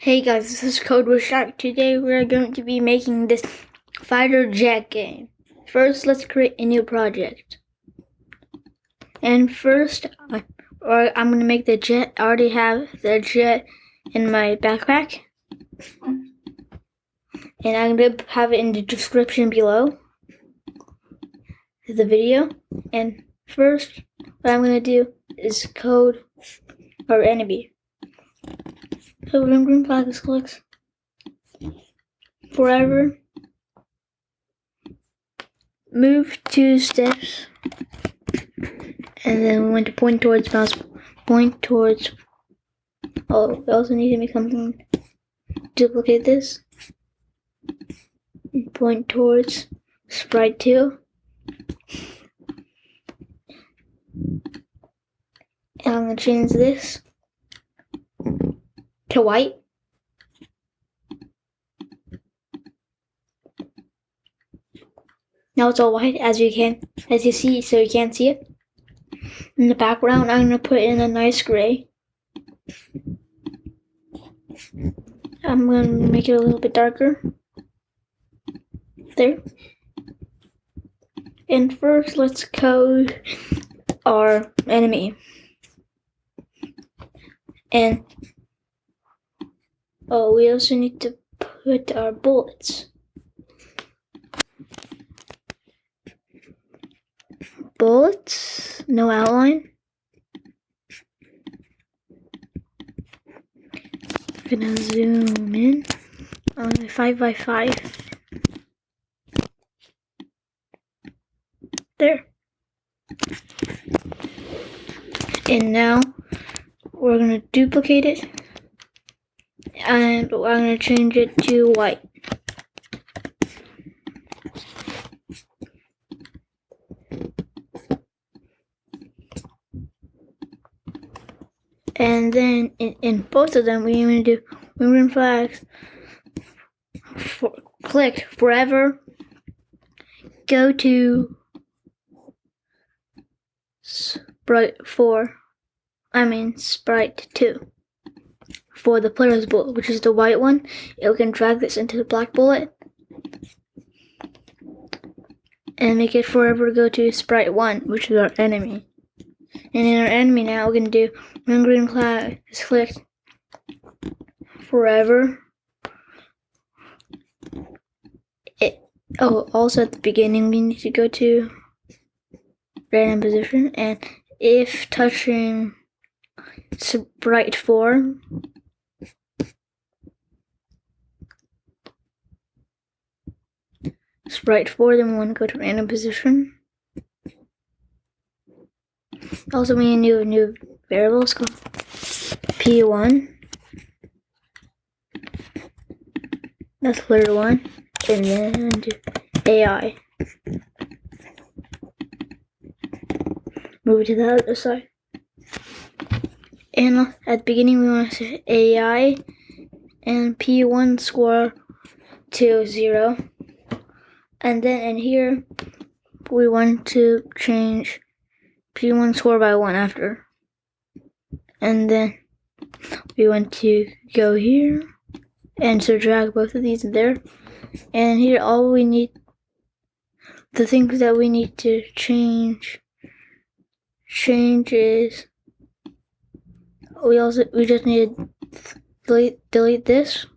Hey guys, this is Code with Shark. Today we are going to be making this fighter jet game. First, let's create a new project. And first, I'm going to make the jet. I already have the jet in my backpack. And I'm going to have it in the description below the video. And first, what I'm going to do is code our enemy. So when green flag is clicked forever, move 2 steps, and then we want to point towards mouse, point towards, we also need to make something, duplicate this, point towards sprite 2, and I'm going to change this to white. Now it's all white as you see, so you can't see it. In the background, I'm going to put in a nice gray. I'm going to make it a little bit darker. There. And first, let's code our enemy. And we also need to put our bullets. Bullets, no outline. I'm gonna zoom in on 5x5. There. And now we're gonna duplicate it, and I'm gonna change it to white. And then in both of them, we're going to do green flags. Click forever. Go to sprite 2 for the player's bullet, which is the white one. We can drag this into the black bullet and make it forever go to sprite 1, which is our enemy. And in our enemy now, we're going to do when green flag is clicked forever. Also at the beginning, we need to go to random position, and if touching sprite 4, then we want to go to random position. Also, we need a new variable. It's called P1. That's player 1. And then do AI. Move it to the other side. And at the beginning, we want to say AI and P1 score to 0. And then in here, we want to change P1 score by 1 after. And then we want to go here and so drag both of these there. And here all we need, the things that we need to change is we just need to delete this.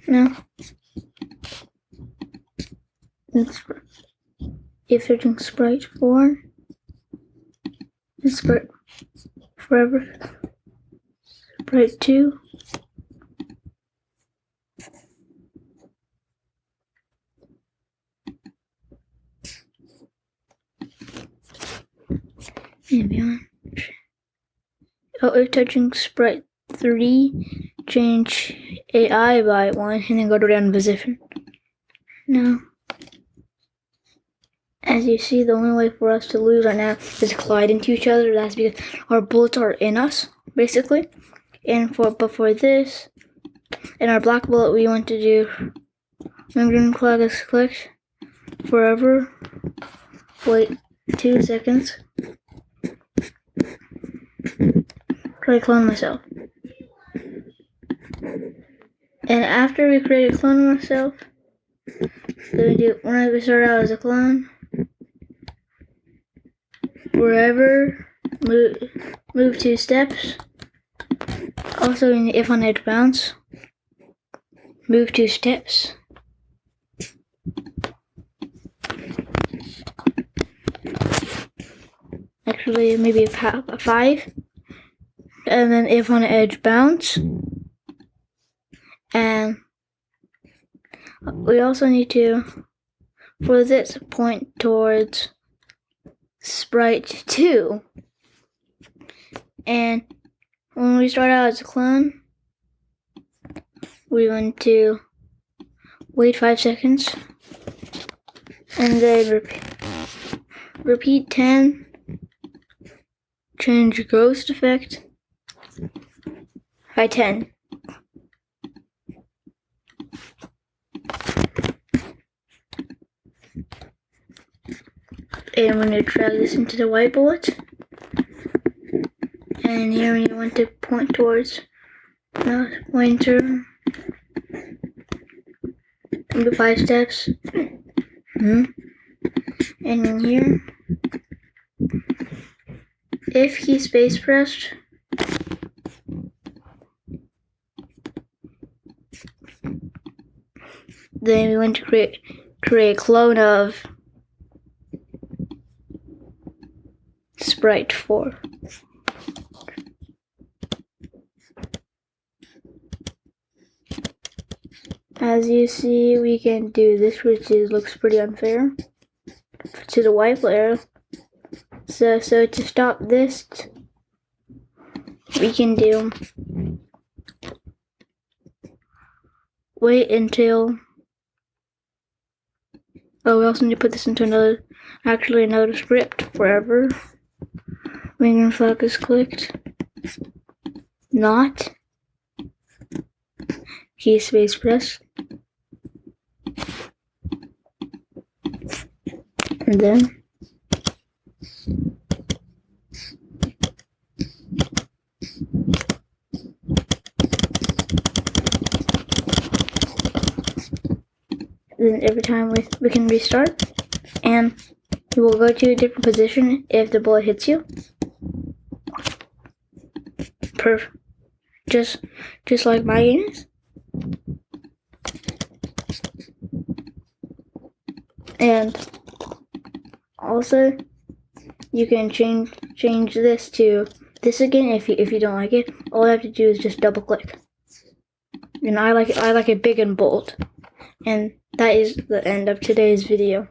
No. If searching sprite 4, sprite forever, sprite 2, and beyond. If touching sprite 3, change AI by 1, and then go to random position. Now, as you see, the only way for us to lose right now is to collide into each other. That's because our bullets are in us, basically. And for this, in our black bullet, we want to do when green flag is clicked forever. Wait 2 seconds. try to clone myself. And after we create a clone of myself, when we start out as a clone, wherever, move 2 steps. Also in the if on edge bounce, move 2 steps. Actually, maybe a 5. And then if on edge bounce. And we also need to, for this, point towards sprite 2. And when we start out as a clone, we want to wait 5 seconds and then repeat 10. Change ghost effect by 10. And we're going to drag this into the white bullet. And here we want to point towards mouse pointer. Maybe 5 steps. And in here, if key space pressed, then we want to create a clone of sprite 4. As you see, we can do this, which looks pretty unfair to the white player. So to stop this, we can do wait until. Oh, we also need to put this into another script forever. When flag is clicked, not key space press, and then every time we can restart, and you will go to a different position if the bullet hits you. Just like my game is. And also, you can change this to this again if you don't like it. All I have to do is just double click. And I like it big and bold. And that is the end of today's video.